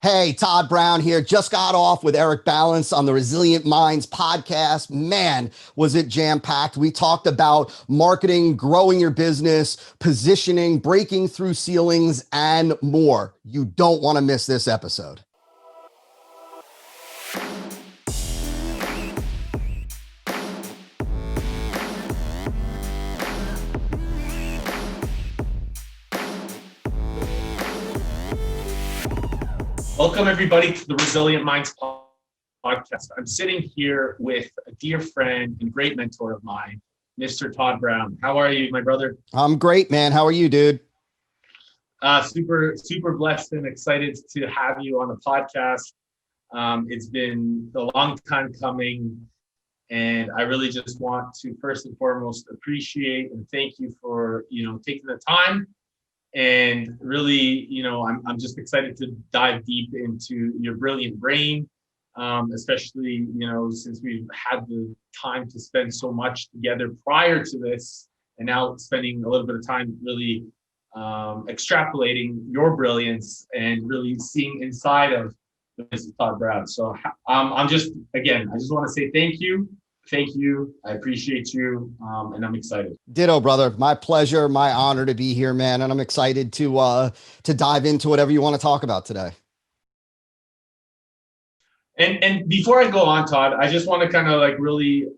Hey, Todd Brown here. Just got off with Eric Balance on the Resilient Minds podcast. Man, was it jam packed. We talked about marketing, growing your business, positioning, breaking through ceilings, and more. You don't want to miss this episode. Welcome, everybody, to the Resilient Minds podcast. I'm sitting here with a dear friend and great mentor of mine, Mr. Todd Brown. How are you, my brother? I'm great, man. How are you, dude? Super blessed and excited to have you on the podcast. It's been a long time coming, and I really just want to first and foremost appreciate and thank you for taking the time. And really, I'm just excited to dive deep into your brilliant brain, especially, since we've had the time to spend so much together prior to this, and now spending a little bit of time really extrapolating your brilliance and really seeing inside of Mrs. Todd Brown. So I just want to say thank you. Thank you. I appreciate you. And I'm excited. Ditto, brother. My pleasure, my honor to be here, man. And I'm excited to dive into whatever you want to talk about today. And before I go on, Todd, I just want to kind of really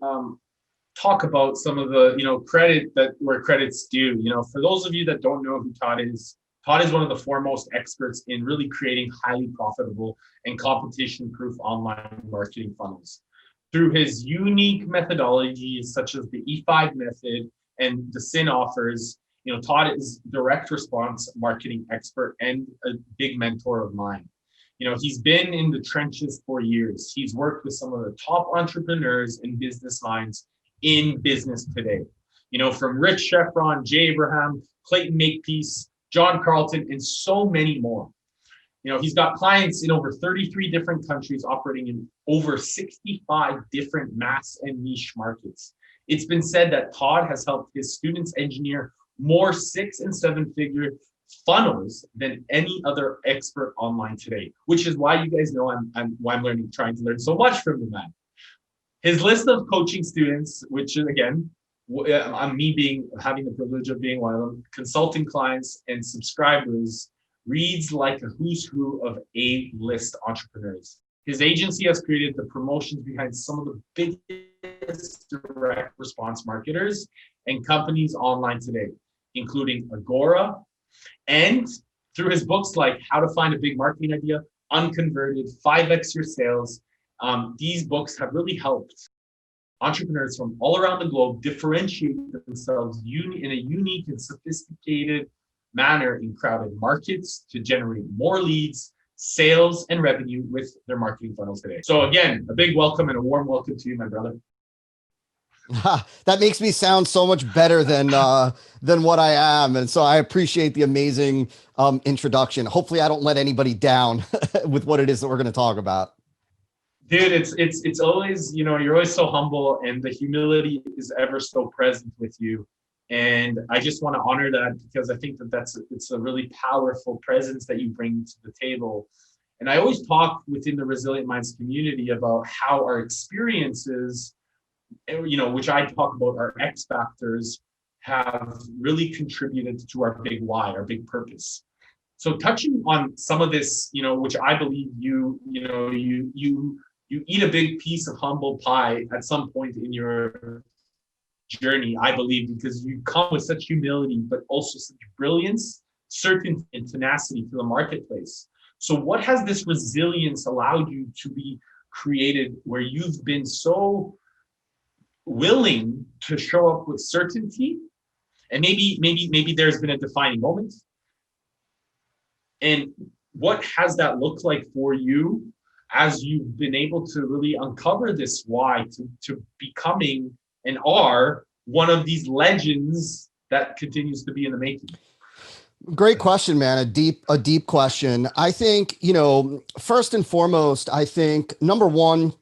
talk about some of the, credit where credit's due. For those of you that don't know who Todd is one of the foremost experts in really creating highly profitable and competition-proof online marketing funnels. Through his unique methodologies, such as the E5 method and the SIN offers, Todd is direct response marketing expert and a big mentor of mine. He's been in the trenches for years. He's worked with some of the top entrepreneurs and business minds in business today. From Rich Sheffron, Jay Abraham, Clayton Makepeace, John Carlton, and so many more. He's got clients in over 33 different countries, operating in over 65 different mass and niche markets. It's been said that Todd has helped his students engineer more 6- and 7-figure funnels than any other expert online today, which is why you guys know I'm trying to learn so much from the man. His list of coaching students, which is again, having the privilege of being one of them, consulting clients and subscribers, reads like a who's who of A-list entrepreneurs. His agency has created the promotions behind some of the biggest direct response marketers and companies online today, including Agora. And through his books like How to Find a Big Marketing Idea, Unconverted, 5X Your Sales, these books have really helped entrepreneurs from all around the globe differentiate themselves in a unique and sophisticated manner in crowded markets to generate more leads, sales, and revenue with their marketing funnels today. So again, a big welcome and a warm welcome to you, my brother. That makes me sound so much better than what I am. And so I appreciate the amazing introduction. Hopefully I don't let anybody down with what it is that we're going to talk about. Dude, it's always, you're always so humble, and the humility is ever so present with you. And I just want to honor that, because I think it's a really powerful presence that you bring to the table. And I always talk within the Resilient Minds community about how our experiences, which I talk about our X factors, have really contributed to our big why, our big purpose. So touching on some of this, which I believe you eat a big piece of humble pie at some point in your journey, I believe, because you come with such humility, but also such brilliance, certainty, and tenacity to the marketplace. So what has this resilience allowed you to be created, where you've been so willing to show up with certainty? And maybe there's been a defining moment. And what has that looked like for you as you've been able to really uncover this why to becoming and are one of these legends that continues to be in the making? Great question, man. A deep question. I think, first and foremost, I think number one,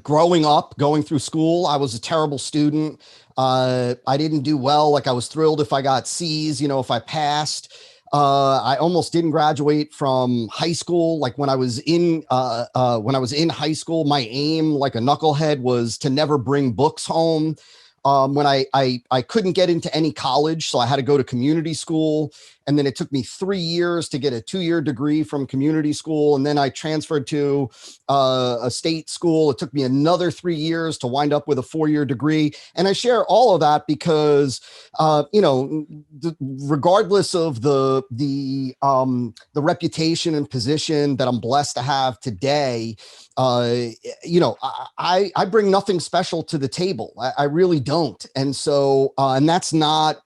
growing up, going through school, I was a terrible student. I didn't do well. Like, I was thrilled if I got C's, if I passed. I almost didn't graduate from high school. Like when I was in high school, my aim, like a knucklehead, was to never bring books home. When I couldn't get into any college, so I had to go to community school. And then it took me 3 years to get a 2-year degree from community school. And then I transferred to a state school. It took me another 3 years to wind up with a 4-year degree. And I share all of that because, regardless of the reputation and position that I'm blessed to have today, I bring nothing special to the table. I really don't. And so, and that's not,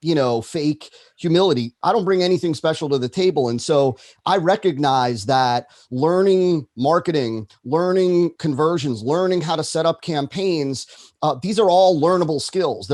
fake humility. I don't bring anything special to the table. And so I recognize that learning marketing, learning conversions, learning how to set up campaigns, these are all learnable skills.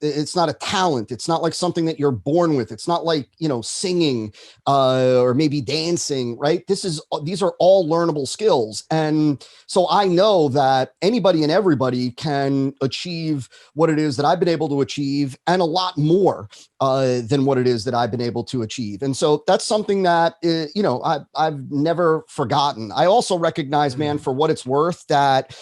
It's not a talent. It's not like something that you're born with. It's not like, singing or maybe dancing, right? These are all learnable skills. And so I know that anybody and everybody can achieve what it is that I've been able to achieve, and a lot more than what it is that I've been able to achieve. And so that's something that, I've never forgotten. I also recognize, man, for what it's worth, that,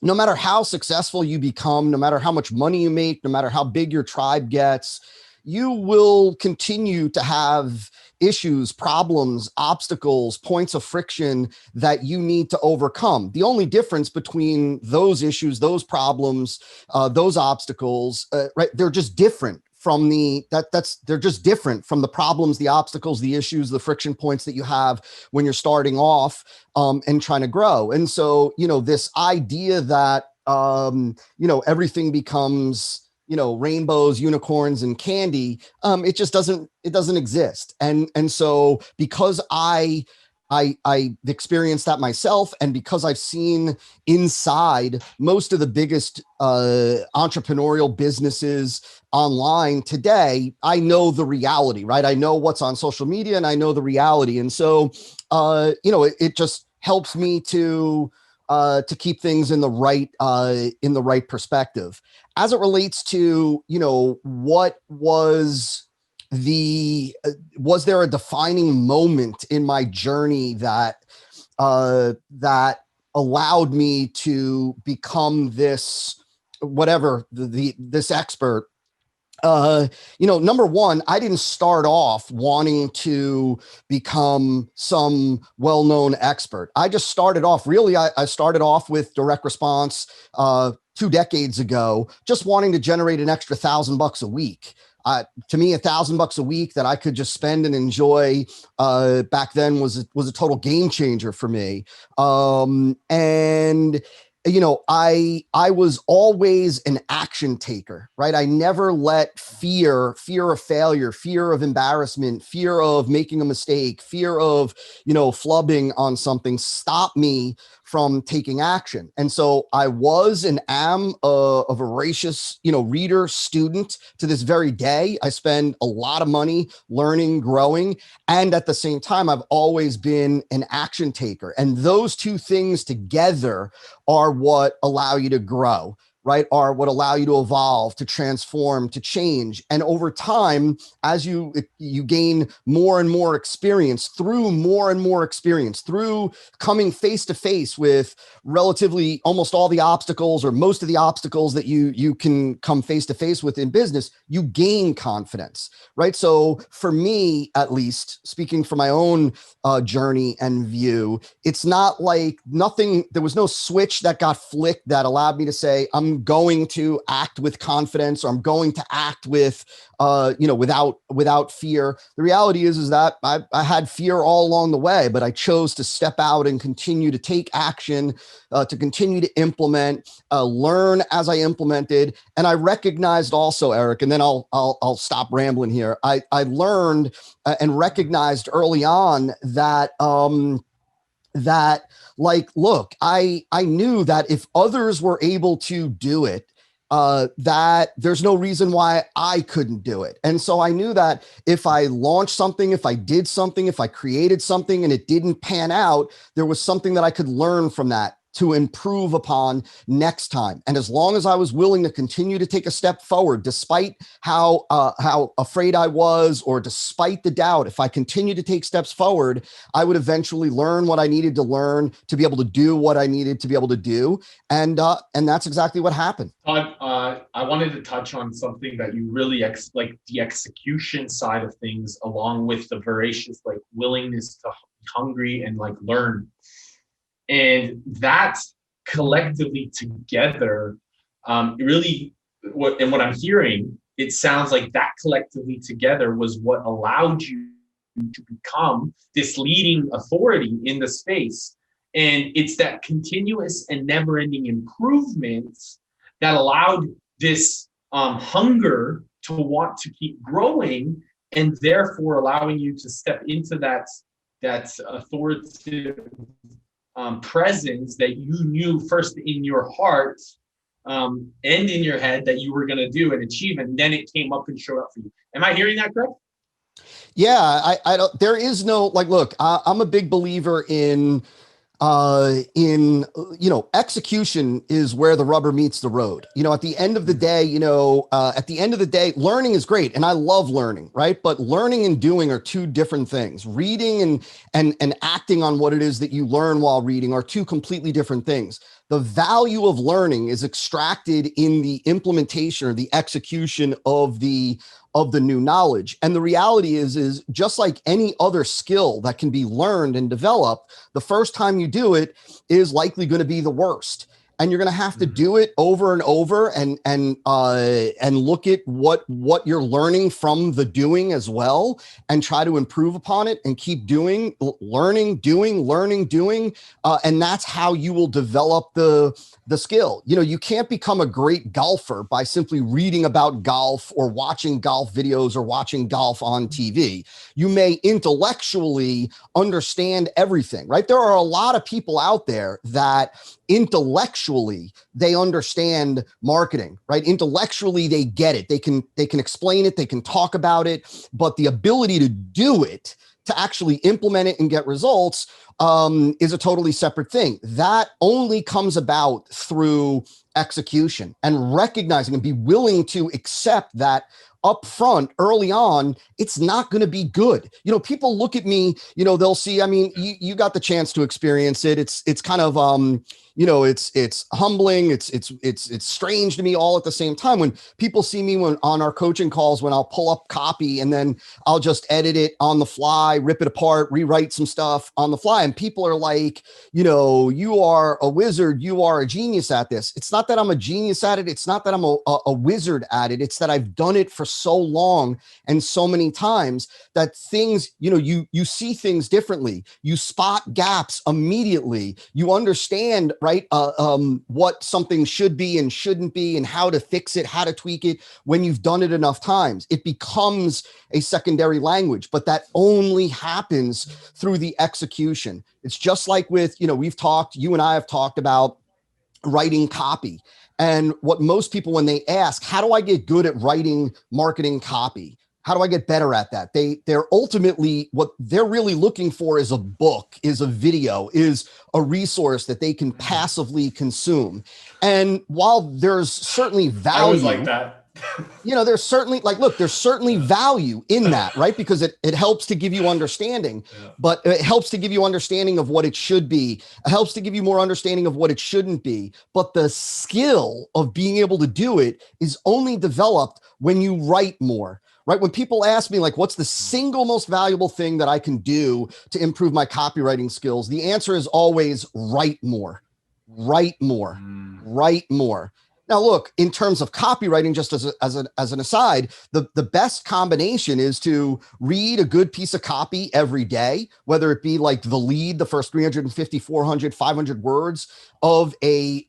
no matter how successful you become, no matter how much money you make, no matter how big your tribe gets, you will continue to have issues, problems, obstacles, points of friction that you need to overcome. The only difference between those issues, those problems, those obstacles, right? They're just different from they're just different from the problems, the obstacles, the issues, the friction points that you have when you're starting off and trying to grow. And so, this idea that, everything becomes, rainbows, unicorns, and candy, it just doesn't exist. And so because I experienced that myself, and because I've seen inside most of the biggest entrepreneurial businesses online today, I know the reality, right? I know what's on social media, and I know the reality. And so, it just helps me to keep things in the right perspective. As it relates to, what was there a defining moment in my journey that allowed me to become this, whatever, this expert? Number one, I didn't start off wanting to become some well-known expert. I just started off, I started off with direct response 2 decades ago, just wanting to generate an extra $1,000 a week. To me, $1,000 a week that I could just spend and enjoy back then was a total game changer for me. And I was always an action taker, right? I never let fear of failure, fear of embarrassment, fear of making a mistake, fear of, flubbing on something stop me from taking action. And so I was and am a voracious, reader, student to this very day. I spend a lot of money learning, growing, and at the same time, I've always been an action taker. And those two things together are what allow you to grow, right? Are what allow you to evolve, to transform, to change. And over time, as you gain more and more experience, through coming face to face with relatively almost all the obstacles, or most of the obstacles that you can come face to face with in business, you gain confidence, right? So for me, at least, speaking from my own journey and view, it's not like there was no switch that got flicked that allowed me to say, I'm going to act with confidence, or I'm going to act with, without fear. The reality is that I had fear all along the way, but I chose to step out and continue to take action, to continue to implement, learn as I implemented. And I recognized also, Eric, and then I'll stop rambling here. I learned and recognized early on that, look, I knew that if others were able to do it, that there's no reason why I couldn't do it. And so I knew that if I launched something, if I did something, if I created something and it didn't pan out, there was something that I could learn from that to improve upon next time. And as long as I was willing to continue to take a step forward, despite how afraid I was, or despite the doubt, if I continued to take steps forward, I would eventually learn what I needed to learn to be able to do what I needed to be able to do. And that's exactly what happened. Todd, I wanted to touch on something that you really like the execution side of things, along with the voracious like willingness to be hungry and like learn. And that collectively together, really, what I'm hearing, it sounds like that collectively together was what allowed you to become this leading authority in the space. And it's that continuous and never-ending improvements that allowed this hunger to want to keep growing, and therefore allowing you to step into that authoritative presence that you knew first in your heart and in your head that you were going to do and achieve, and then it came up and showed up for you. Am I hearing that correct? Yeah, I don't. There is no like. Look, I'm a big believer in execution is where the rubber meets the road. At the end of the day, learning is great. And I love learning, right? But learning and doing are two different things. Reading and acting on what it is that you learn while reading are two completely different things. The value of learning is extracted in the implementation or the execution of the new knowledge. And the reality is just like any other skill that can be learned and developed, the first time you do it is likely going to be the worst. And you're going to have to do it over and over and look at what you're learning from the doing as well, and try to improve upon it and keep doing, learning, doing. And that's how you will develop the skill. You can't become a great golfer by simply reading about golf or watching golf videos or watching golf on TV. You may intellectually understand everything, right? There are a lot of people out there that intellectually they understand marketing, right? Intellectually they get it. They can explain it, they can talk about it, but the ability to do it, to actually implement it and get results, is a totally separate thing. That only comes about through execution and recognizing and be willing to accept that up front early on, it's not going to be good. People look at me, they'll see, you got the chance to experience it. It's kind of, it's humbling. It's strange to me all at the same time when people see me on our coaching calls, when I'll pull up copy and then I'll just edit it on the fly, rip it apart, rewrite some stuff on the fly. And people are like, you are a wizard. You are a genius at this. It's not that I'm a genius at it. It's not that I'm a wizard at it. It's that I've done it for so long and so many times that things, you see things differently. You spot gaps immediately. You understand, right? What something should be and shouldn't be, and how to fix it, how to tweak it. When you've done it enough times, it becomes a secondary language, but that only happens through the execution. It's just like with, you and I have talked about writing copy. And what most people, when they ask, how do I get good at writing marketing copy? How do I get better at that? They're ultimately, what they're really looking for is a book, is a video, is a resource that they can passively consume. And while there's certainly value, I always like that. There's certainly there's certainly value in that, right? Because it helps to give you understanding, but it helps to give you understanding of what it should be. It helps to give you more understanding of what it shouldn't be. But the skill of being able to do it is only developed when you write more. Right? When people ask me, what's the single most valuable thing that I can do to improve my copywriting skills? The answer is always write more. Now, look, in terms of copywriting, just as an aside, the best combination is to read a good piece of copy every day, whether it be like the lead, the first 350, 400, 500 words of a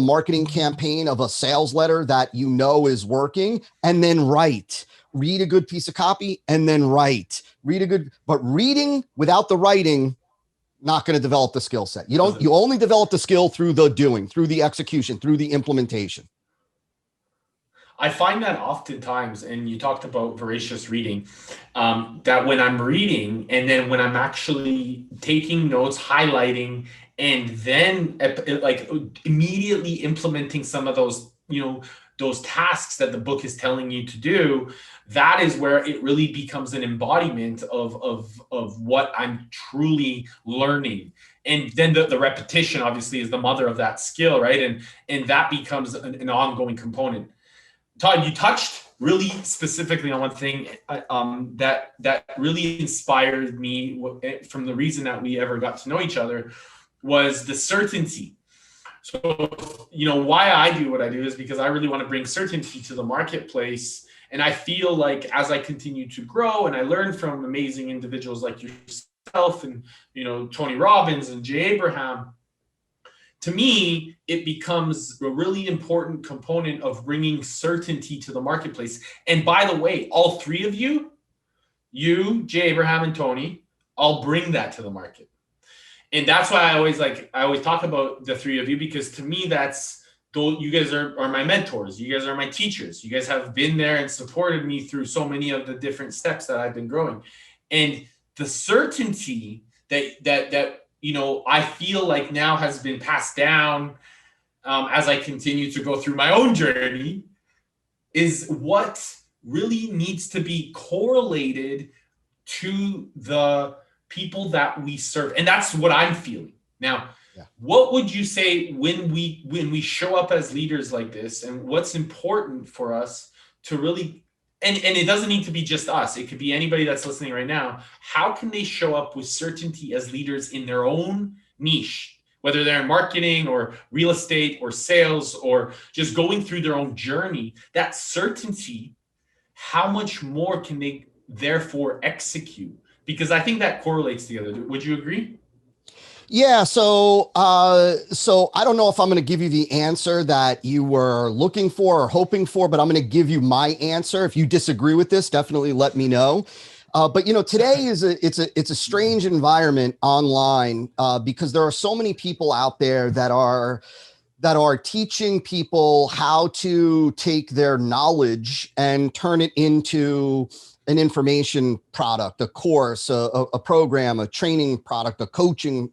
marketing campaign, of a sales letter that is working, and then write. Read a good piece of copy and then write. But reading without the writing, not going to develop the skill set. You only develop the skill through the doing, through the execution, through the implementation. I find that oftentimes, and you talked about voracious reading, that when I'm reading and then when I'm actually taking notes, highlighting, and then like immediately implementing some of those, those tasks that the book is telling you to do, that is where it really becomes an embodiment of what I'm truly learning. And then the repetition obviously is the mother of that skill, right? And that becomes an ongoing component. Todd, you touched really specifically on one thing that really inspired me from the reason that we ever got to know each other was the certainty. So, why I do what I do is because I really want to bring certainty to the marketplace. And I feel like as I continue to grow and I learn from amazing individuals like yourself and, Tony Robbins and Jay Abraham, to me, it becomes a really important component of bringing certainty to the marketplace. And by the way, all three of you, Jay Abraham and Tony, I'll bring that to the market. And that's why I always talk about the three of you, because to me, you guys are my mentors. You guys are my teachers. You guys have been there and supported me through so many of the different steps that I've been growing. And the certainty that I feel like now has been passed down as I continue to go through my own journey is what really needs to be correlated to the people that we serve. And that's what I'm feeling. Now, What would you say when we show up as leaders like this, and what's important for us to really, and it doesn't need to be just us, it could be anybody that's listening right now, how can they show up with certainty as leaders in their own niche, whether they're in marketing or real estate or sales or just going through their own journey? That certainty, how much more can they therefore execute? Because I think that correlates together. Would you agree? Yeah, so I don't know if I'm going to give you the answer that you were looking for or hoping for, but I'm going to give you my answer. If you disagree with this, definitely let me know. But today it's a strange environment online because there are so many people out there that are teaching people how to take their knowledge and turn it into an information product, a course, a program, a training product, a coaching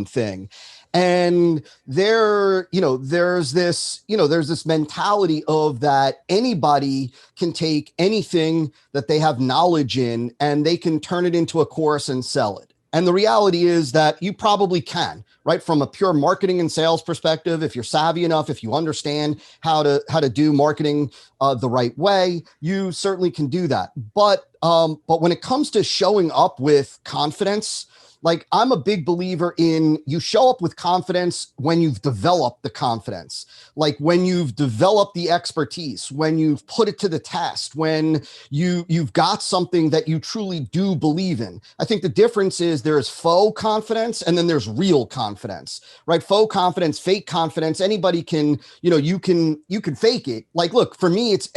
thing. And there's this mentality of that anybody can take anything that they have knowledge in and they can turn it into a course and sell it. And the reality is that you probably can, right? From a pure marketing and sales perspective, if you're savvy enough, if you understand how to do marketing the right way, you certainly can do that. But when it comes to showing up with confidence, like I'm a big believer in you show up with confidence when you've developed the confidence, like when you've developed the expertise, when you've put it to the test, when you've got something that you truly do believe in. I think the difference is there's faux confidence and then there's real confidence, right? Faux confidence, fake confidence, anybody can, you can fake it. Like, look, for me, it's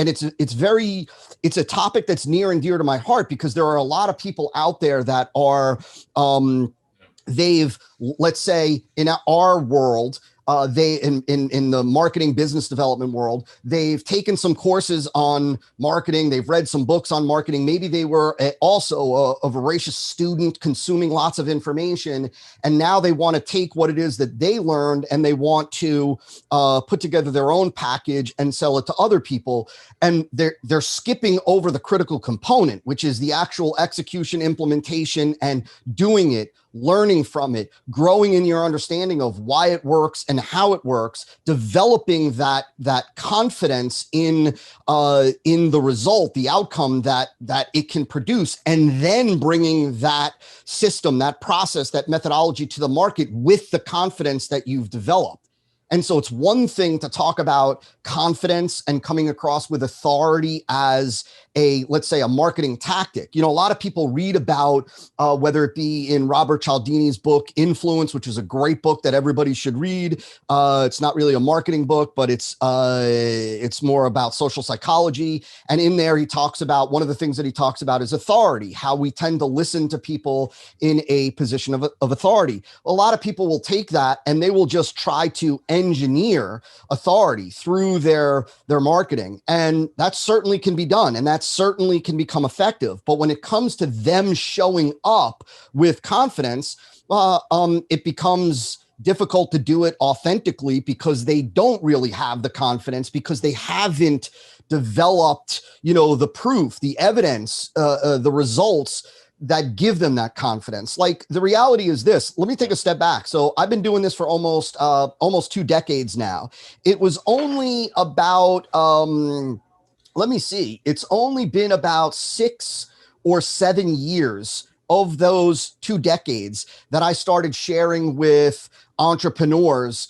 a topic that's near and dear to my heart because there are a lot of people out there that are, let's say in our world, in the marketing business development world, they've taken some courses on marketing. They've read some books on marketing. Maybe they were also a voracious student consuming lots of information. And now they want to take what it is that they learned and they want to put together their own package and sell it to other people. And they're skipping over the critical component, which is the actual execution, implementation, and doing it, learning from it, growing in your understanding of why it works and how it works, developing that confidence in the result, the outcome that it can produce, and then bringing that system, that process, that methodology to the market with the confidence that you've developed. And so it's one thing to talk about confidence and coming across with authority as let's say a marketing tactic. A lot of people read about whether it be in Robert Cialdini's book, Influence, which is a great book that everybody should read. It's not really a marketing book, but it's more about social psychology. And in there, he talks about, one of the things that he talks about is authority, how we tend to listen to people in a position of authority. A lot of people will take that and they will just try to engineer authority through their marketing. And that certainly can be done, and that certainly can become effective. But when it comes to them showing up with confidence, it becomes difficult to do it authentically because they don't really have the confidence, because they haven't developed, the proof, the evidence, the results that give them that confidence. Like, the reality is this. Let me take a step back. So I've been doing this for almost 2 decades now. It was only about let me see. It's only been about 6 or 7 years of those 2 decades that I started sharing with entrepreneurs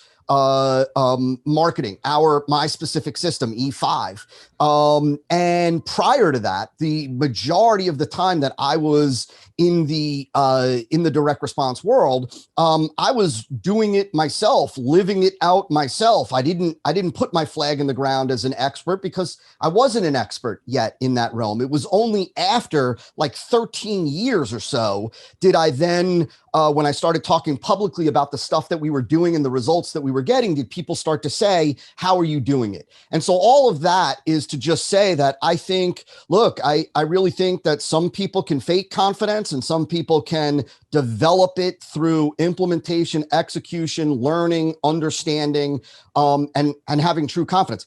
marketing my specific system, E5. And prior to that, the majority of the time that I was in the direct response world, I was doing it myself, living it out myself. I didn't put my flag in the ground as an expert because I wasn't an expert yet in that realm. It was only after like 13 years or so did I then, when I started talking publicly about the stuff that we were doing and the results that we were getting, did people start to say, how are you doing it? And so all of that is to just say that I think, look, I really think that some people can fake confidence and some people can develop it through implementation, execution, learning, understanding, and having true confidence.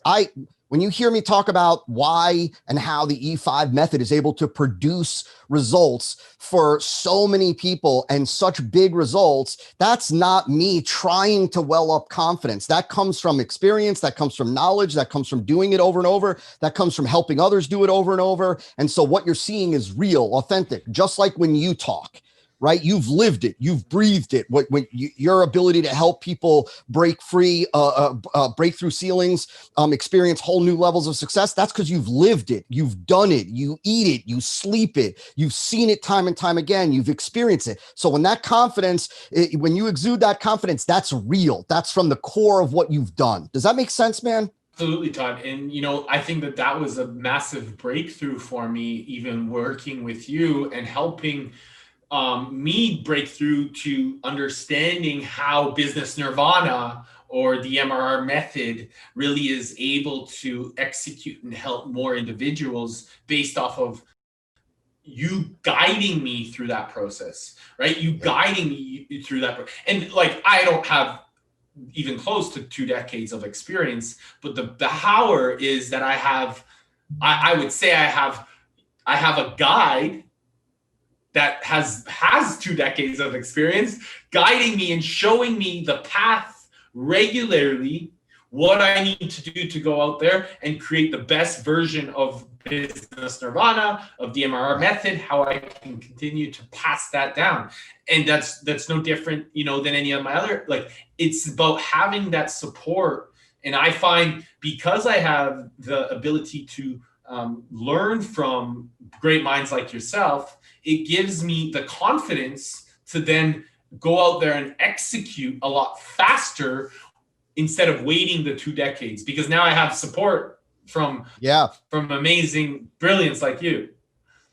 When you hear me talk about why and how the E5 method is able to produce results for so many people and such big results, that's not me trying to well up confidence. That comes from experience, that comes from knowledge, that comes from doing it over and over, that comes from helping others do it over and over. And so what you're seeing is real, authentic, just like when you talk. Right? You've lived it. You've breathed it. Your ability to help people break free, break through ceilings, experience whole new levels of success. That's because you've lived it. You've done it. You eat it. You sleep it. You've seen it time and time again. You've experienced it. So when that confidence, when you exude that confidence, that's real. That's from the core of what you've done. Does that make sense, man? Absolutely, Todd. And, I think that was a massive breakthrough for me, even working with you and helping me break through to understanding how business nirvana or the MRR method really is able to execute and help more individuals based off of you guiding me through that process, right? You guiding me through that. And like, I don't have even close to 2 decades of experience, but the power is that I would say I have a guide that has 2 decades of experience guiding me and showing me the path regularly, what I need to do to go out there and create the best version of business nirvana, of the MRR method, how I can continue to pass that down. And that's no different, than any of my other, like, it's about having that support. And I find, because I have the ability to learn from great minds like yourself, it gives me the confidence to then go out there and execute a lot faster instead of waiting the 2 decades, because now I have support from amazing brilliance like you.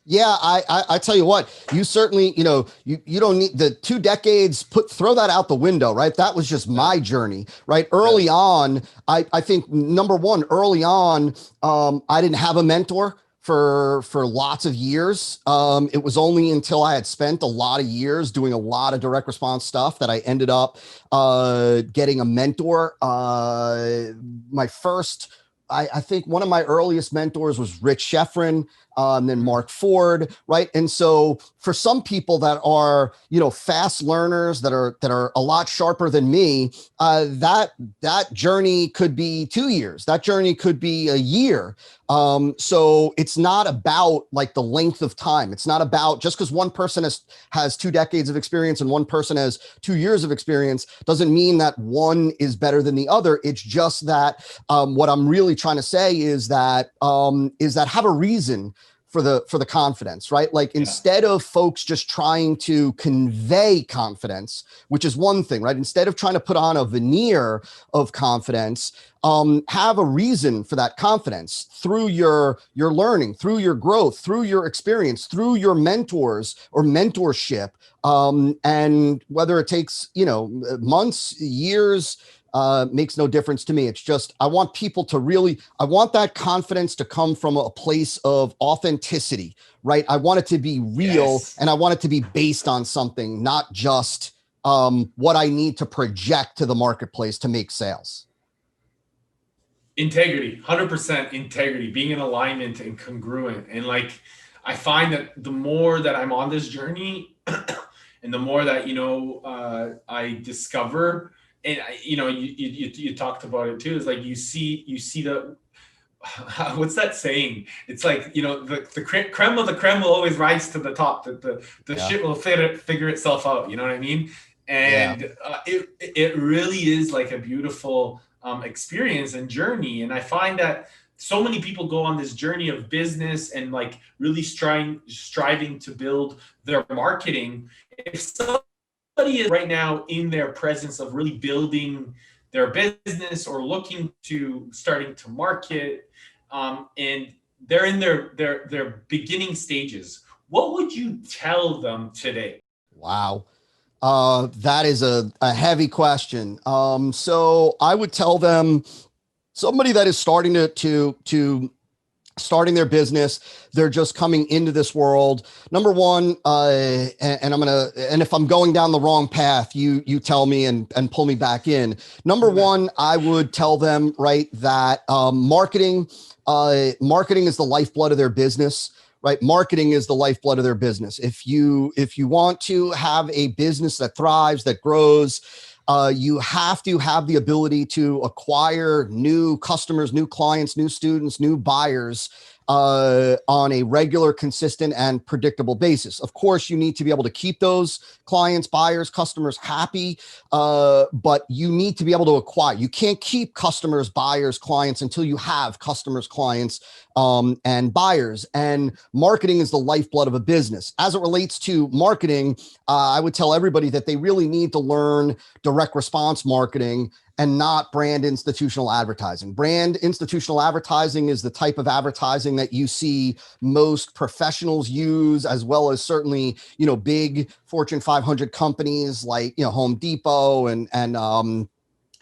Yeah, I tell you what, you certainly, you don't need the 2 decades, throw that out the window, right? That was just my journey, right? Early on, I think number one, early on, I didn't have a mentor for lots of years. It was only until I had spent a lot of years doing a lot of direct response stuff that I ended up getting a mentor. My first, I think one of my earliest mentors was Rich Sheffrin, then Mark Ford, right? And so for some people that are, fast learners that are a lot sharper than me, that journey could be 2 years. That journey could be a year. So it's not about like the length of time. It's not about just because one person has 2 decades of experience and one person has 2 years of experience doesn't mean that one is better than the other. It's just that what I'm really trying to say is that have a reason for the confidence, right? Like, instead of folks just trying to convey confidence, which is one thing, right? Instead of trying to put on a veneer of confidence, have a reason for that confidence through your learning, through your growth, through your experience, through your mentors or mentorship. And whether it takes, months, years, makes no difference to me. It's just, I want people to really, I want that confidence to come from a place of authenticity, right? I want it to be real, Yes. and I want it to be based on something, not just what I need to project to the marketplace to make sales. Integrity, 100% integrity, being in alignment and congruent. And like, I find that the more that I'm on this journey and the more that, I discover, and you talked about it too, is like, you see the, what's that saying? It's like, the creme of the creme will always rise to the top. The Yeah. shit will figure itself out. You know what I mean? Yeah. And it really is like a beautiful experience and journey. And I find that so many people go on this journey of business and like really striving to build their marketing. If somebody is right now in their presence of really building their business or looking to starting to market, and they're in their beginning stages, what would you tell them today? Wow. That is a heavy question. So I would tell them, somebody that is starting to starting their business, they're just coming into this world. Number one, and if I'm going down the wrong path, you tell me and pull me back in. Number one, I would tell them, right, that marketing is the lifeblood of their business. Right. Marketing is the lifeblood of their business. If you want to have a business that thrives, that grows, you have to have the ability to acquire new customers, new clients, new students, new buyers on a regular, consistent, and predictable basis. Of course, you need to be able to keep those clients, buyers, customers happy, but you need to be able to acquire. You can't keep customers, buyers, clients until you have customers, clients, and buyers. And marketing is the lifeblood of a business. As it relates to marketing, I would tell everybody that they really need to learn direct response marketing and not brand institutional advertising. Brand institutional advertising is the type of advertising that you see most professionals use, as well as certainly, big Fortune 500 companies like, Home Depot and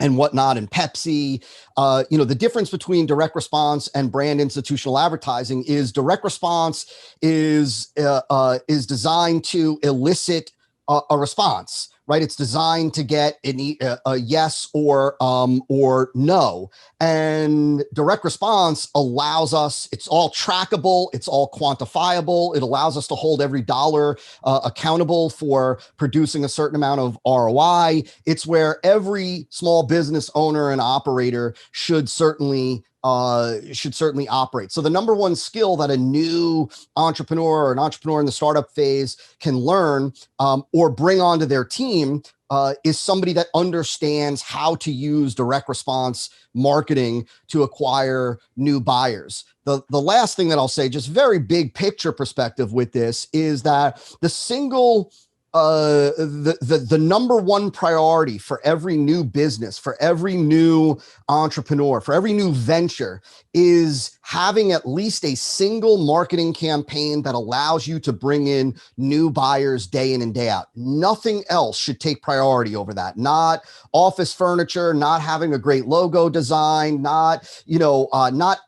whatnot, and Pepsi. The difference between direct response and brand institutional advertising is direct response is designed to elicit a response, right? It's designed to get a yes or no. And direct response allows us, it's all trackable, it's all quantifiable. It allows us to hold every dollar accountable for producing a certain amount of ROI. It's where every small business owner and operator should certainly operate. So the number one skill that a new entrepreneur or an entrepreneur in the startup phase can learn or bring onto their team is somebody that understands how to use direct response marketing to acquire new buyers. The last thing that I'll say, just very big picture perspective with this, is that the number one priority for every new business, for every new entrepreneur, for every new venture, is having at least a single marketing campaign that allows you to bring in new buyers day in and day out. Nothing else should take priority over that. Not office furniture, not having a great logo design, not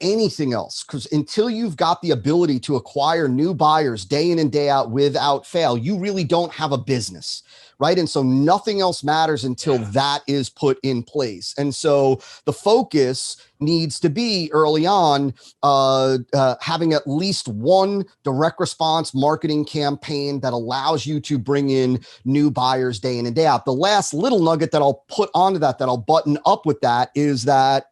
anything else. Because until you've got the ability to acquire new buyers day in and day out without fail, you really don't have a business, right? And so nothing else matters until that is put in place. And so the focus needs to be early on having at least one direct response marketing campaign that allows you to bring in new buyers day in and day out. The last little nugget that I'll put onto that I'll button up with that, is that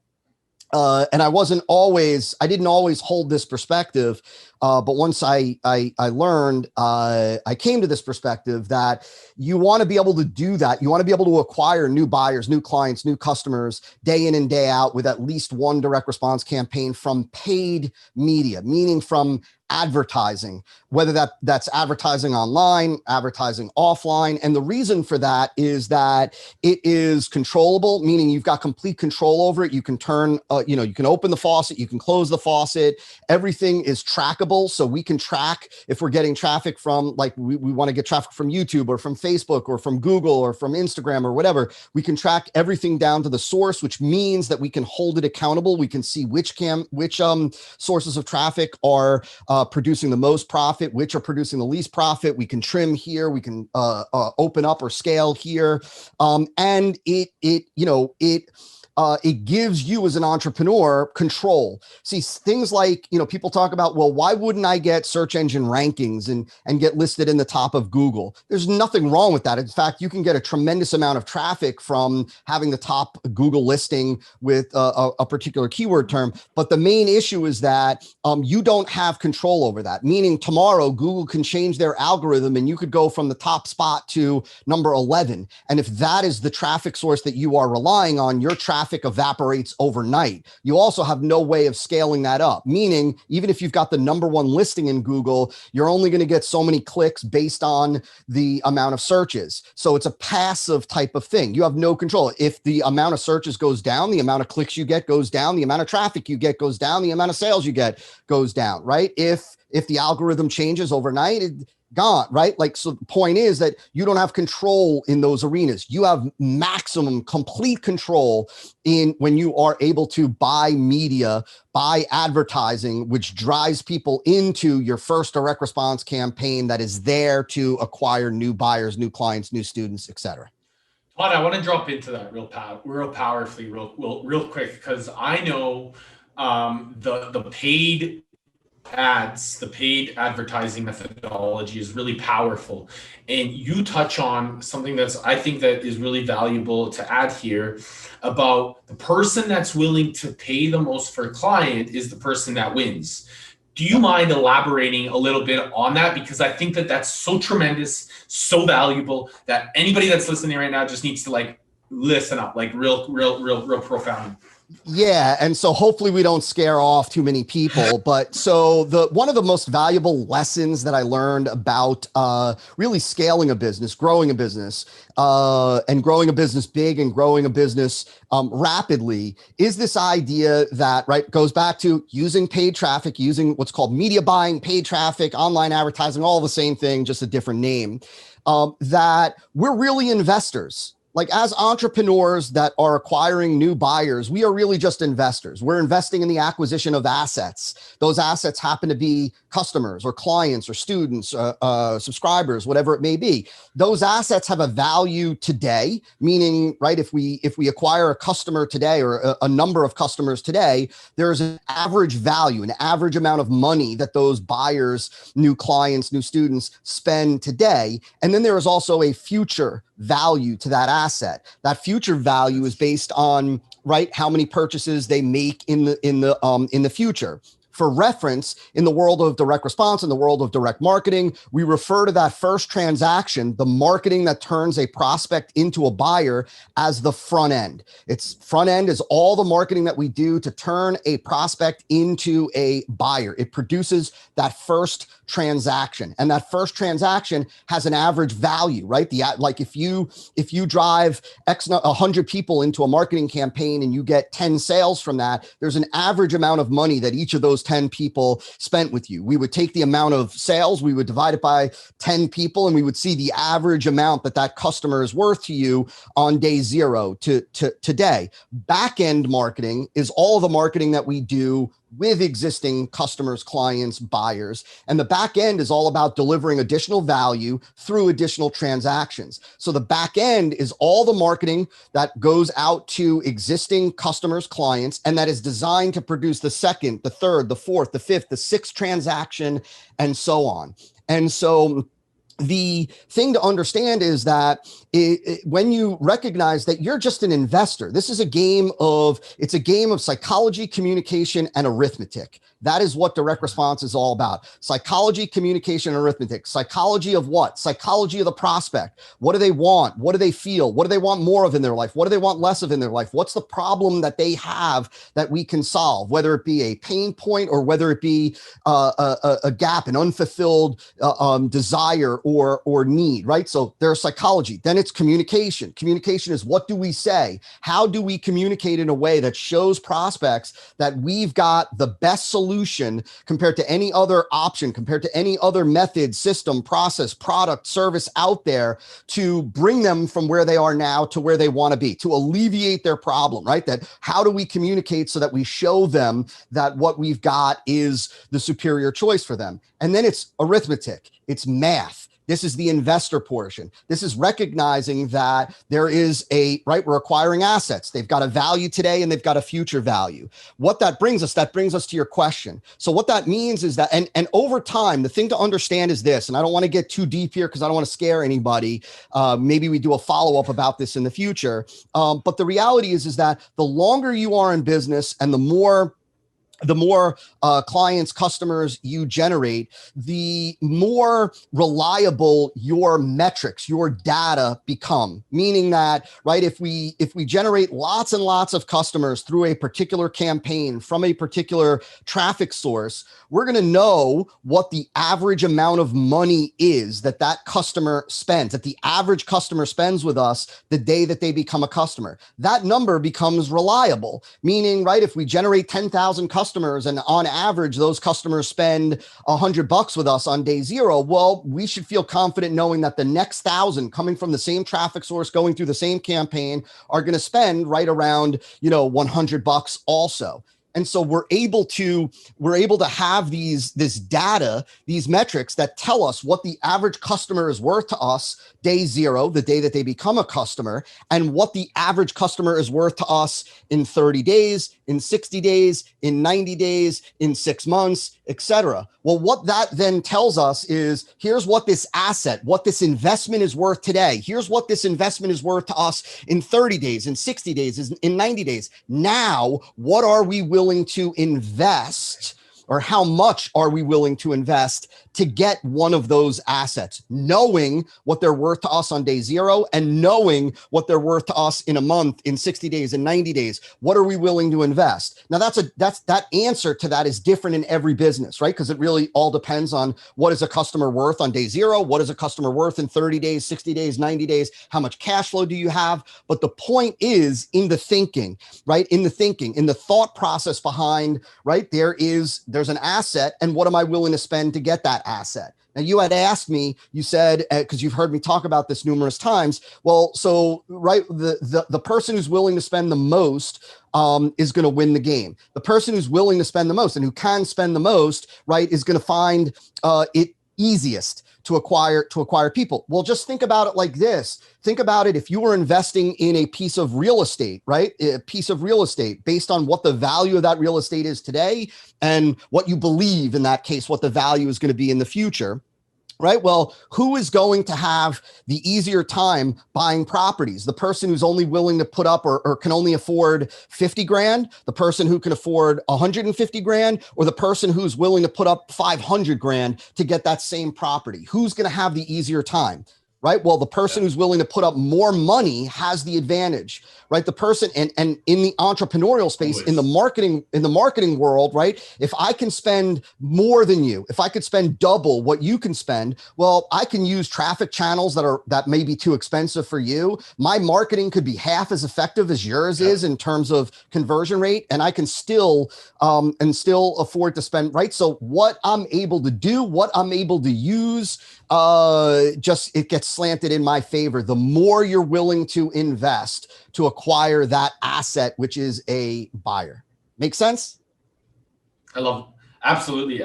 and I didn't always hold this perspective, but once I learned, I came to this perspective that you want to be able to do that. You want to be able to acquire new buyers, new clients, new customers day in and day out with at least one direct response campaign from paid media, meaning from advertising, whether that's advertising online, advertising offline. And the reason for that is that it is controllable, meaning you've got complete control over it. You can turn, you can open the faucet, you can close the faucet. Everything is trackable. So we can track if we're getting traffic from, like, we want to get traffic from YouTube or from Facebook or from Google or from Instagram or whatever. We can track everything down to the source, which means that we can hold it accountable. We can see which sources of traffic are producing the most profit, which are producing the least profit. We can trim here, we can open up or scale here, and it gives you as an entrepreneur control. See, things like, people talk about, well, why wouldn't I get search engine rankings and get listed in the top of Google? There's nothing wrong with that. In fact, you can get a tremendous amount of traffic from having the top Google listing with a particular keyword term. But the main issue is that you don't have control over that, meaning tomorrow Google can change their algorithm and you could go from the top spot to number 11. And if that is the traffic source that you are relying on, your traffic evaporates overnight. You also have no way of scaling that up, meaning even if you've got the number one listing in Google, you're only going to get so many clicks based on the amount of searches. So it's a passive type of thing. You have no control. If the amount of searches goes down, the amount of clicks you get goes down, the amount of traffic you get goes down, the amount of sales you get goes down, right? If the algorithm changes overnight, gone, right? Like, so the point is that you don't have control in those arenas. You have maximum complete control in when you are able to buy media, buy advertising, which drives people into your first direct response campaign that is there to acquire new buyers, new clients, new students, et cetera. Todd, I want to drop into that real powerfully, real quick, because I know the paid ads, the paid advertising methodology is really powerful. And you touch on something I think that is really valuable to add here about the person that's willing to pay the most for a client is the person that wins. Do you mind elaborating a little bit on that? Because I think that that's so tremendous, so valuable that anybody that's listening right now just needs to listen up, real profound. Yeah. And so hopefully we don't scare off too many people. But so one of the most valuable lessons that I learned about really scaling a business, growing a business, and growing a business big and growing a business rapidly is this idea that, right, goes back to using paid traffic, using what's called media buying, paid traffic, online advertising, all the same thing, just a different name, that we're really investors. Like, as entrepreneurs that are acquiring new buyers, we are really just investors. We're investing in the acquisition of assets. Those assets happen to be customers or clients or students, subscribers, whatever it may be. Those assets have a value today, meaning, right, if we acquire a customer today or a number of customers today, there's an average value, an average amount of money that those buyers, new clients, new students spend today. And then there is also a future value to that asset. That future value is based on, right, how many purchases they make in the future. For reference, in the world of direct response, in the world of direct marketing, we refer to that first transaction, the marketing that turns a prospect into a buyer, as the front end. Its front end is all the marketing that we do to turn a prospect into a buyer. It produces that first transaction, and that first transaction has an average value, right? Like if you drive 100 people into a marketing campaign and you get 10 sales from that, there's an average amount of money that each of those 10 people spent with you. We would take the amount of sales, we would divide it by 10 people, and we would see the average amount that customer is worth to you on day 0 to today. Back end marketing is all the marketing that we do with existing customers, clients, buyers. And the back end is all about delivering additional value through additional transactions. So the back end is all the marketing that goes out to existing customers, clients, and that is designed to produce the second, the third, the fourth, the fifth, the sixth transaction, and so on. And so the thing to understand is that when you recognize that you're just an investor, this is a game of psychology, communication, and arithmetic. That is what direct response is all about. Psychology, communication, and arithmetic. Psychology of what? Psychology of the prospect. What do they want? What do they feel? What do they want more of in their life? What do they want less of in their life? What's the problem that they have that we can solve, whether it be a pain point or whether it be a gap, an unfulfilled desire or need, right? So there's psychology. Then it's communication. Communication is, what do we say? How do we communicate in a way that shows prospects that we've got the best solution compared to any other option, compared to any other method, system, process, product, service out there to bring them from where they are now to where they want to be, to alleviate their problem, right? That how do we communicate so that we show them that what we've got is the superior choice for them? And then it's arithmetic, it's math. This is the investor portion. This is recognizing that there is we're acquiring assets. They've got a value today and they've got a future value. What that brings us to your question. So what that means is that, and over time, the thing to understand is this, and I don't want to get too deep here because I don't want to scare anybody. Maybe we do a follow-up about this in the future. But the reality is that the longer you are in business and the more clients, customers you generate, the more reliable your metrics, your data become. Meaning that, right, if we generate lots and lots of customers through a particular campaign from a particular traffic source, we're going to know what the average amount of money is that customer spends, that the average customer spends with us the day that they become a customer. That number becomes reliable, meaning, right, if we generate 10,000 customers and on average, those customers spend $100 with us on day zero, well, we should feel confident knowing that the next 1,000 coming from the same traffic source, going through the same campaign, are going to spend right around, $100 also. And so we're able to have this data, these metrics that tell us what the average customer is worth to us day zero, the day that they become a customer, and what the average customer is worth to us in 30 days, in 60 days, in 90 days, in 6 months, etc. Well, what that then tells us is, here's what this asset, what this investment is worth today. Here's what this investment is worth to us in 30 days, in 60 days, in 90 days. Now, what are we willing to invest, or how much are we willing to invest to get one of those assets, knowing what they're worth to us on day zero and knowing what they're worth to us in a month, in 60 days, in 90 days? What are we willing to invest? Now that answer to that is different in every business, right? Because it really all depends on what is a customer worth on day zero? What is a customer worth in 30 days, 60 days, 90 days? How much cash flow do you have? But the point is in the thinking, right? In the thought process behind, right? There's an asset, and what am I willing to spend to get that asset? Now, you had asked me, you said, because you've heard me talk about this numerous times. Well, so, right, the person who's willing to spend the most is going to win the game. The person who's willing to spend the most and who can spend the most, right, is going to find it easiest to acquire people. Well, just think about it like this. Think about it if you were investing in a piece of real estate, right? A piece of real estate based on what the value of that real estate is today and what you believe in that case, what the value is going to be in the future. Right? Well, who is going to have the easier time buying properties? The person who's only willing to put up or can only afford 50 grand, the person who can afford 150 grand, or the person who's willing to put up 500 grand to get that same property? Who's going to have the easier time? Right? Well, the person who's willing to put up more money has the advantage, right? The person and in the entrepreneurial space, always. in the marketing world, right? If I can spend more than you, if I could spend double what you can spend, well, I can use traffic channels that may be too expensive for you. My marketing could be half as effective as yours is in terms of conversion rate, and I can still afford to spend, right? So what I'm able to do, what I'm able to use, it gets slanted in my favor. The more you're willing to invest to acquire that asset, which is a buyer. Make sense? I love it. Absolutely.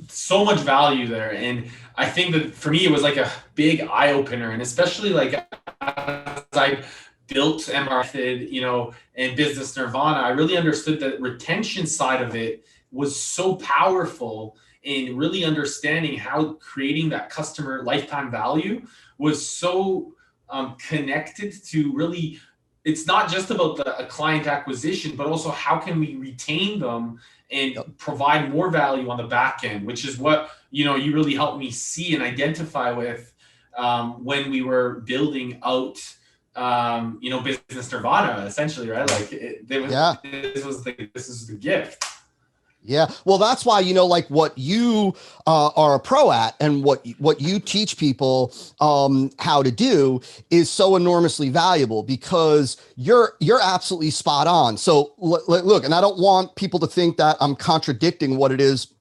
So much value there. And I think that for me, it was like a big eye opener, and especially like as I built MR, and Business Nirvana, I really understood that retention side of it was so powerful in really understanding how creating that customer lifetime value was so connected to really it's not just about the client acquisition, but also how can we retain them and provide more value on the back end, which is what, you really helped me see and identify with when we were building out, business nirvana, essentially, right? Like this is the gift. Yeah. Well, that's why, like what you are a pro at and what you teach people how to do is so enormously valuable, because you're absolutely spot on. So look, and I don't want people to think that I'm contradicting what it is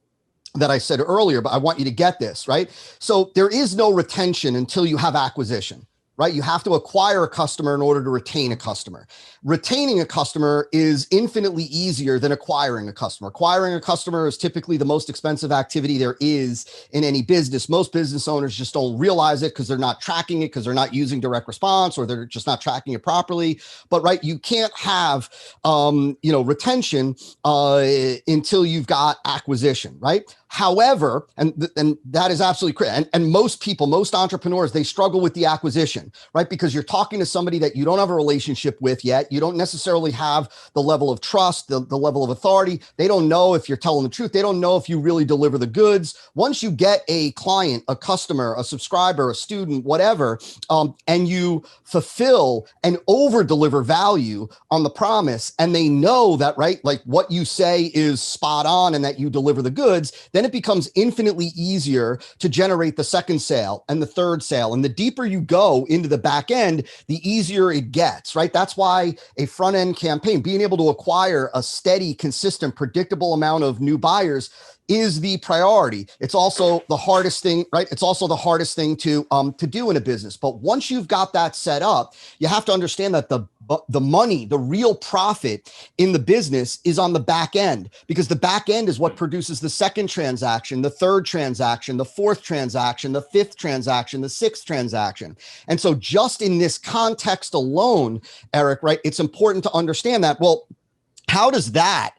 that I said earlier, but I want you to get this, right? So there is no retention until you have acquisition. Right? You have to acquire a customer in order to retain a customer. Retaining a customer is infinitely easier than acquiring a customer. Acquiring a customer is typically the most expensive activity there is in any business. Most business owners just don't realize it because they're not tracking it, because they're not using direct response, or they're just not tracking it properly. But right, you can't have retention until you've got acquisition, right? However, and that is absolutely correct. And most people, most entrepreneurs, they struggle with the acquisition, right? Because you're talking to somebody that you don't have a relationship with yet. You don't necessarily have the level of trust, the level of authority. They don't know if you're telling the truth. They don't know if you really deliver the goods. Once you get a client, a customer, a subscriber, a student, whatever, and you fulfill and over deliver value on the promise, and they know that, right, like what you say is spot on and that you deliver the goods, then it becomes infinitely easier to generate the second sale and the third sale. And the deeper you go into the back end, the easier it gets, right? That's why a front end campaign, being able to acquire a steady, consistent, predictable amount of new buyers, is the priority. It's also the hardest thing, right? It's also the hardest thing to do in a business. But once you've got that set up, you have to understand that the money, the real profit in the business is on the back end, because the back end is what produces the second transaction, the third transaction, the fourth transaction, the fifth transaction, the sixth transaction. And so just in this context alone, Eric, right, it's important to understand that, well, how does that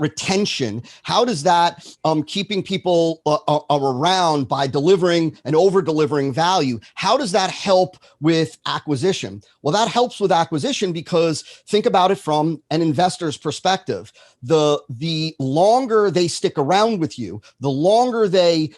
retention, how does that keeping people around by delivering and over delivering value, how does that help with acquisition? Well, that helps with acquisition because think about it from an investor's perspective. The longer they stick around with you, the longer they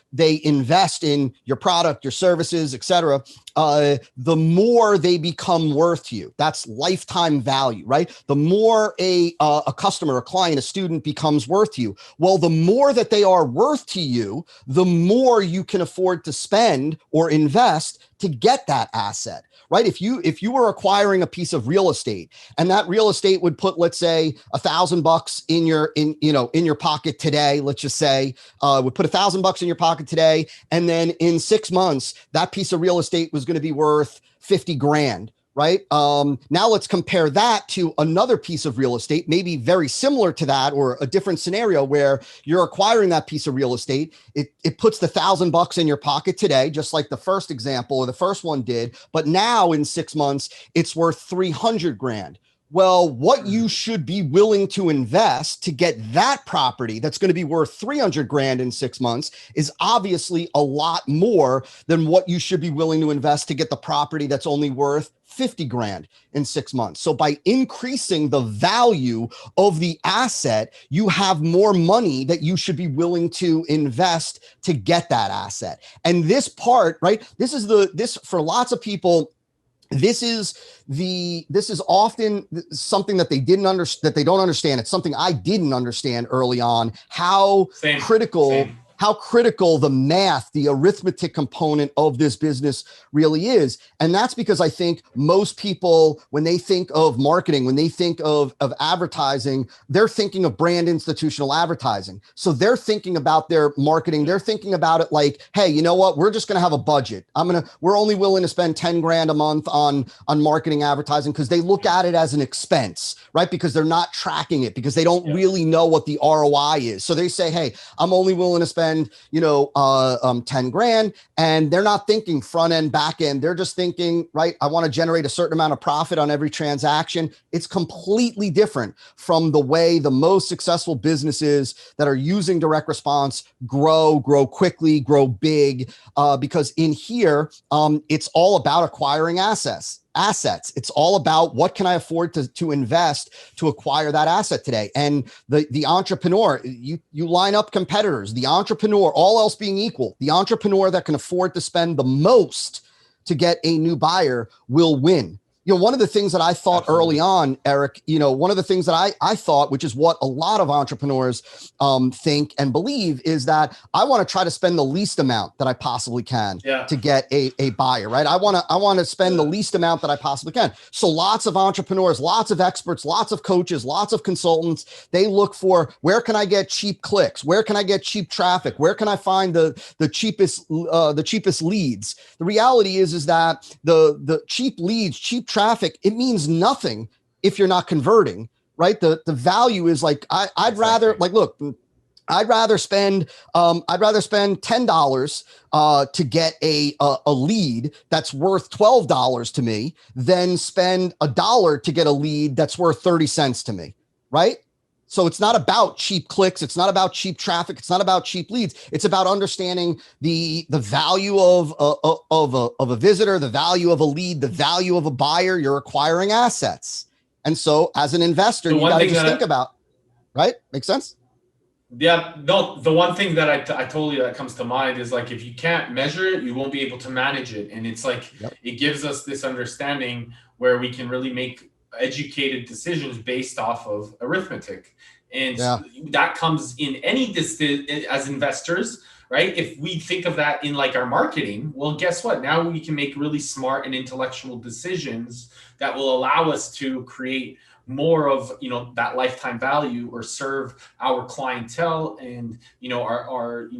invest in your product, your services, et cetera, the more they become worth to you. That's lifetime value, right? The more a customer, a client, a student becomes worth to you. Well, the more that they are worth to you, the more you can afford to spend or invest to get that asset, right? If you were acquiring a piece of real estate and that real estate would put, let's say, $1,000 in your pocket today, let's just say, would put $1,000 in your pocket today, and then in 6 months, that piece of real estate was going to be worth 50 grand. Right. Now let's compare that to another piece of real estate, maybe very similar to that, or a different scenario where you're acquiring that piece of real estate. It puts the $1,000 in your pocket today, just like the first example or the first one did. But now in 6 months, it's worth 300 grand. Well, what you should be willing to invest to get that property that's going to be worth 300 grand in 6 months is obviously a lot more than what you should be willing to invest to get the property that's only worth 50 grand in 6 months. So by increasing the value of the asset, you have more money that you should be willing to invest to get that asset. And this part, right? This for lots of people, this is often something that they don't understand. It's something I didn't understand early on, how critical the math, the arithmetic component of this business really is. And that's because I think most people, when they think of marketing, when they think of advertising, they're thinking of brand institutional advertising. So they're thinking about their marketing. They're thinking about it like, hey, you know what? We're just going to have a budget. We're only willing to spend 10 grand a month on marketing advertising, because they look at it as an expense, right? Because they're not tracking it, because they don't really know what the ROI is. So they say, hey, I'm only willing to spend 10 grand, and they're not thinking front end, back end. They're just thinking, right, I want to generate a certain amount of profit on every transaction. It's completely different from the way the most successful businesses that are using direct response grow quickly, grow big, because in here, it's all about acquiring assets. assets. It's all about what can I afford to invest to acquire that asset today. And the entrepreneur, you line up competitors, the entrepreneur, all else being equal, the entrepreneur that can afford to spend the most to get a new buyer will win. One of the things that I thought early on, Eric, one of the things that I thought, which is what a lot of entrepreneurs think and believe, is that I want to try to spend the least amount that I possibly can to get a buyer, right? I want to spend the least amount that I possibly can. So lots of entrepreneurs, lots of experts, lots of coaches, lots of consultants, they look for, where can I get cheap clicks? Where can I get cheap traffic? Where can I find the cheapest leads? The reality is that the cheap leads, cheap traffic, it means nothing if you're not converting, right? The value is like, I'd rather spend $10 to get a lead that's worth $12 to me than spend $1 to get a lead that's worth 30 cents to me, right? So it's not about cheap clicks. It's not about cheap traffic. It's not about cheap leads. It's about understanding the value of a visitor, the value of a lead, the value of a buyer. You're acquiring assets. And so as an investor, you got to just think about, right? Makes sense? Yeah, no, the one thing that I told you that comes to mind is like, if you can't measure it, you won't be able to manage it. And it's like, it gives us this understanding where we can really make educated decisions based off of arithmetic. And that comes in any as investors, right? If we think of that in like our marketing, well, guess what? Now we can make really smart and intellectual decisions that will allow us to create more of, that lifetime value, or serve our clientele and, our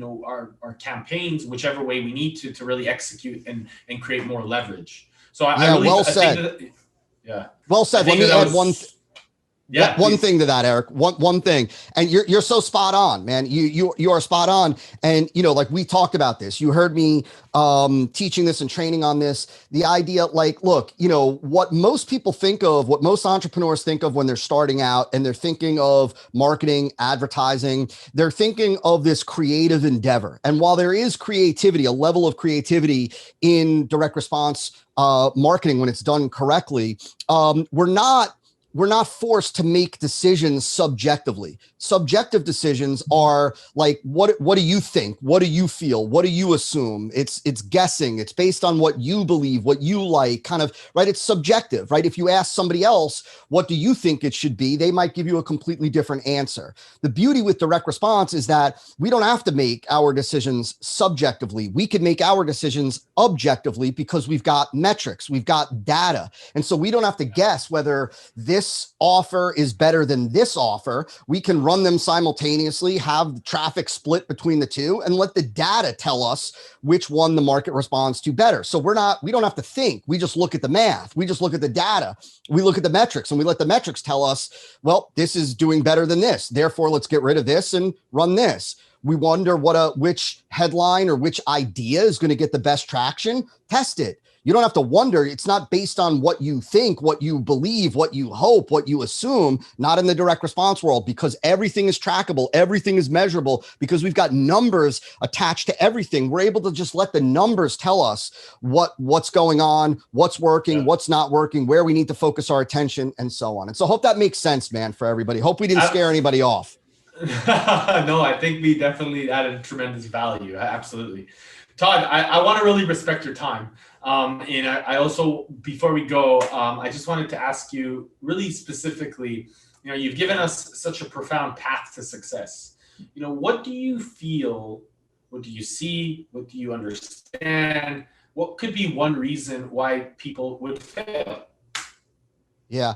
campaigns, whichever way we need to really execute and create more leverage. So well said. Well said. Let me add one thing to that, Eric. One thing, and you're so spot on, man. You are spot on. And like we talked about this. You heard me teaching this and training on this. The idea, like, look, what most people think of, what most entrepreneurs think of when they're starting out and they're thinking of marketing, advertising, they're thinking of this creative endeavor. And while there is creativity, a level of creativity in direct response marketing when it's done correctly, we're not forced to make decisions subjectively. Subjective decisions are like, what do you think? What do you feel? What do you assume? It's guessing. It's based on what you believe, what you like, kind of, right? It's subjective, right? If you ask somebody else, what do you think it should be? They might give you a completely different answer. The beauty with direct response is that we don't have to make our decisions subjectively. We can make our decisions objectively because we've got metrics, we've got data. And so we don't have to guess whether this offer is better than this offer. We can run them simultaneously, have the traffic split between the two, and let the data tell us which one the market responds to better. So we don't have to think. We just look at the math. We just look at the data. We look at the metrics, and we let the metrics tell us, well, this is doing better than this. Therefore, let's get rid of this and run this. We wonder which headline or which idea is going to get the best traction. Test it. You don't have to wonder. It's not based on what you think, what you believe, what you hope, what you assume, not in the direct response world, because everything is trackable. Everything is measurable because we've got numbers attached to everything. We're able to just let the numbers tell us what's going on, what's working, what's not working, where we need to focus our attention, and so on. And so I hope that makes sense, man, for everybody. Hope we didn't scare anybody off. No, I think we definitely added tremendous value. Absolutely. Todd, I want to really respect your time. And I also, before we go, I just wanted to ask you really specifically, you've given us such a profound path to success. What do you feel? What do you see? What do you understand? What could be one reason why people would fail? Yeah.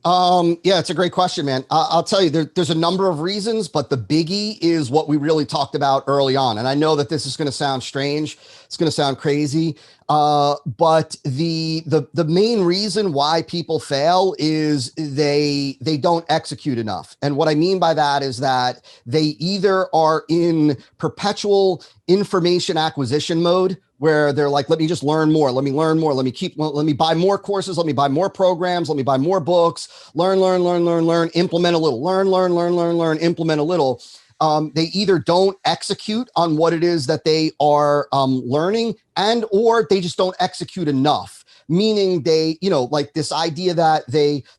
It's a great question, man. I'll tell you, there's a number of reasons, but the biggie is what we really talked about early on. And I know that this is going to sound strange. It's going to sound crazy. But the main reason why people fail is they don't execute enough. And what I mean by that is that they either are in perpetual information acquisition mode, where they're like, let me just learn more. Let me learn more. Let me buy more courses. Let me buy more programs. Let me buy more books, learn, implement a little, learn, implement a little. They either don't execute on what it is that they are learning, or they just don't execute enough. meaning they, like this idea that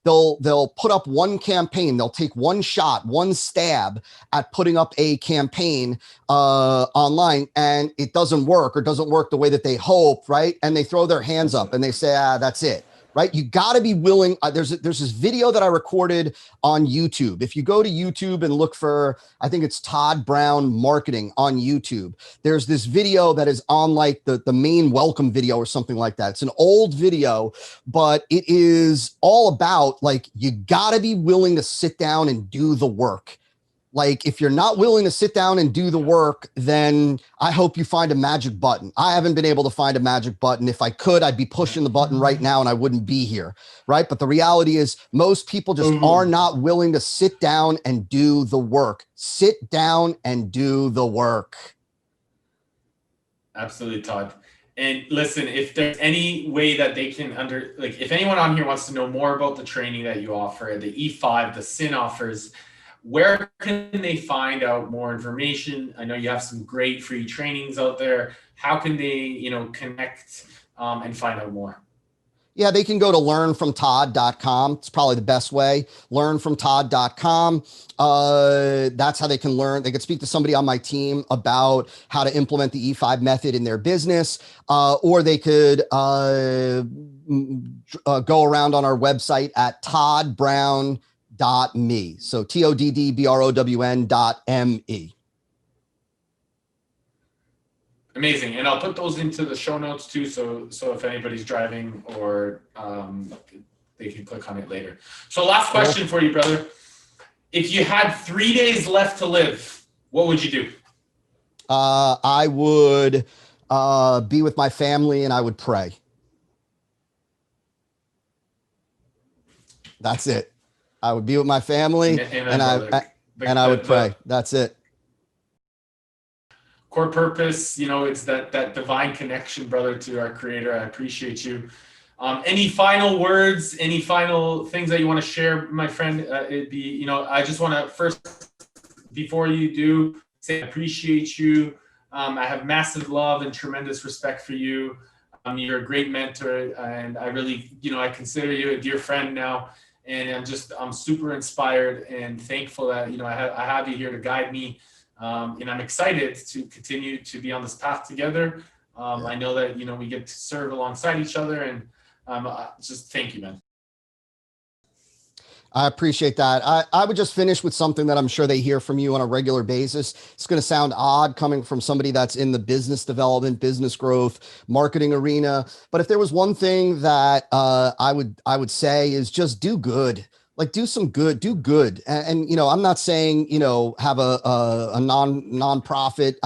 they'll put up one campaign, they'll take one shot, one stab at putting up a campaign online, and it doesn't work or doesn't work the way that they hope, right? And they throw their hands up and they say, that's it. Right? You got to be willing. There's this video that I recorded on YouTube. If you go to YouTube and look for, I think it's Todd Brown marketing on YouTube, there's this video that is on like the main welcome video or something like that. It's an old video, but it is all about like, you got to be willing to sit down and do the work. Like, if you're not willing to sit down and do the work, then I hope you find a magic button. I haven't been able to find a magic button. If I could, I'd be pushing the button right now and I wouldn't be here, right? But the reality is most people just are not willing to sit down and do the work. Sit down and do the work. Absolutely, Todd. And listen, if there's any way that they can if anyone on here wants to know more about the training that you offer, the E5, the SIN offers, where can they find out more information? I know you have some great free trainings out there. How can they, connect and find out more? Yeah, they can go to learnfromtodd.com. It's probably the best way. Learnfromtodd.com. That's how they can learn. They could speak to somebody on my team about how to implement the E5 method in their business, or they could go around on our website at toddbrown.me. So TODDBROWN.ME. Amazing. And I'll put those into the show notes too. So if anybody's driving or they can click on it later. So last question for you, brother. If you had 3 days left to live, what would you do? I would be with my family and I would pray. That's it. I would be with my family and I would pray. That's it. Core purpose, it's that divine connection, brother, to our creator. I appreciate you. Any final words, any final things that you want to share, my friend? It'd be, I just want to first, before you do, say I appreciate you. I have massive love and tremendous respect for you. You're a great mentor, and I really, I consider you a dear friend now. And I'm super inspired and thankful that, I have you here to guide me. And I'm excited to continue to be on this path together. I know that, we get to serve alongside each other, and just thank you, man. I appreciate that. I would just finish with something that I'm sure they hear from you on a regular basis. It's going to sound odd coming from somebody that's in the business development, business growth, marketing arena. But if there was one thing that I would say is just do good. Like do some good, do good. And I'm not saying, have a non-profit,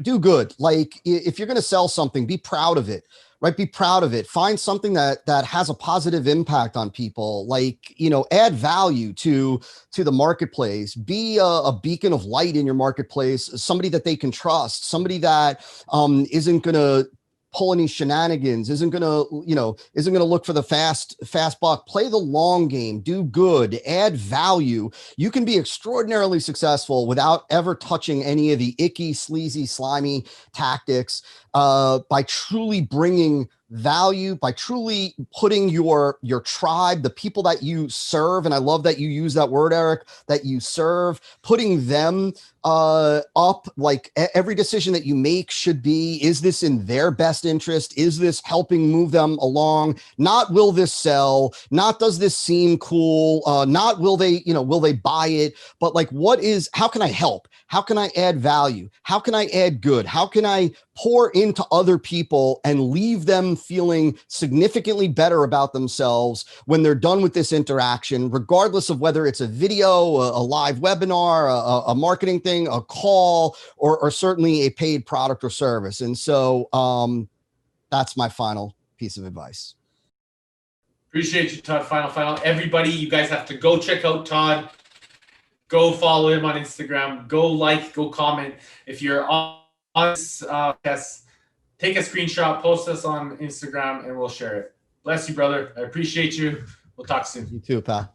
do good. Like if you're going to sell something, be proud of it. Right? Be proud of it. Find something that has a positive impact on people. Like, add value to the marketplace. Be a beacon of light in your marketplace. Somebody that they can trust. Somebody that isn't going to pull any shenanigans, isn't going to look for the fast buck. Play the long game, do good, add value. You can be extraordinarily successful without ever touching any of the icky, sleazy, slimy tactics, by truly bringing value, by truly putting your tribe, the people that you serve. And I love that you use that word, Eric, that you serve, putting them up. Like every decision that you make should be, is this in their best interest? Is this helping move them along? Not will this sell? Not does this seem cool? Not will they buy it? But like, how can I help? How can I add value? How can I add good? How can I pour into other people and leave them feeling significantly better about themselves when they're done with this interaction, regardless of whether it's a video, a live webinar, a marketing thing, a call, or certainly a paid product or service. And so that's my final piece of advice. Appreciate you, Todd. Final. Everybody, you guys have to go check out Todd. Go follow him on Instagram. Go like, go comment. If you're on this, take a screenshot, post us on Instagram, and we'll share it. Bless you, brother. I appreciate you. We'll talk soon. You too, pal.